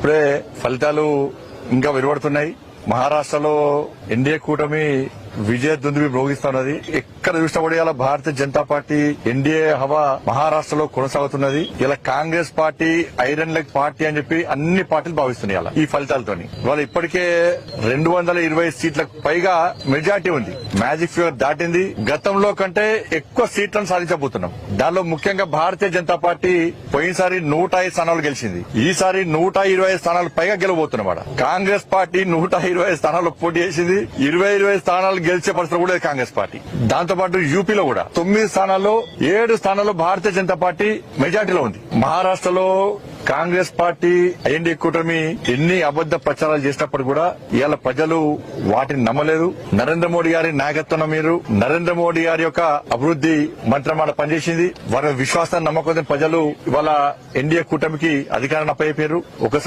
ఇప్పుడే ఫలితాలు ఇంకా వెలువడుతున్నాయి. మహారాష్ట్రలో ఎన్డీఏ కూటమి విజయ దుందుబి మ్రోగిస్తున్నది. ఎక్కడ చూసినా కూడా ఇలా భారతీయ జనతా పార్టీ ఎన్డీఏ హవా మహారాష్ట్రలో కొనసాగుతున్నది. ఇలా Congress party iron leg party అని చెప్పి అన్ని పార్టీలు భావిస్తున్నాయి ఇలా ఈ ఫలితాలతోని. ఇవాళ ఇప్పటికే 220 సీట్లకు పైగా మెజార్టీ ఉంది. మ్యాజిక్ ఫిగర్ దాటింది. గతంలో కంటే ఎక్కువ సీట్లను సాధించబోతున్నాం. దానిలో ముఖ్యంగా భారతీయ జనతా పార్టీ పోయినసారి 105 స్థానాలు గెలిచింది. ఈసారి 125 స్థానాలు పైగా గెలవబోతున్నమాట. కాంగ్రెస్ పార్టీ 125 స్థానాలు పోటీ చేసింది. 20 స్థానాలు గెలిచే పరిస్థితి కూడా కాంగ్రెస్ పార్టీ. దాంతో పాటు యూపీలో కూడా 9 స్థానాల్లో 7 స్థానాల్లో భారతీయ జనతా పార్టీ మెజార్టీలో ఉంది. మహారాష్ట్రలో కాంగ్రెస్ పార్టీ ఎన్డీఏ కూటమి ఎన్ని అబద్ద ప్రచారాలు చేసినప్పుడు కూడా ఇవాళ ప్రజలు వాటిని నమ్మలేదు. నరేంద్ర మోడీ గారి నాయకత్వం మీరు నరేంద్ర మోడీ గారి యొక్క అభివృద్ది మంత్రమాల పనిచేసింది. వారి విశ్వాసాన్ని నమ్మకం ప్రజలు ఇవాళ ఎన్డీఏ కూటమికి అధికారాన్ని అప్పచెప్పారు. ఒకసారి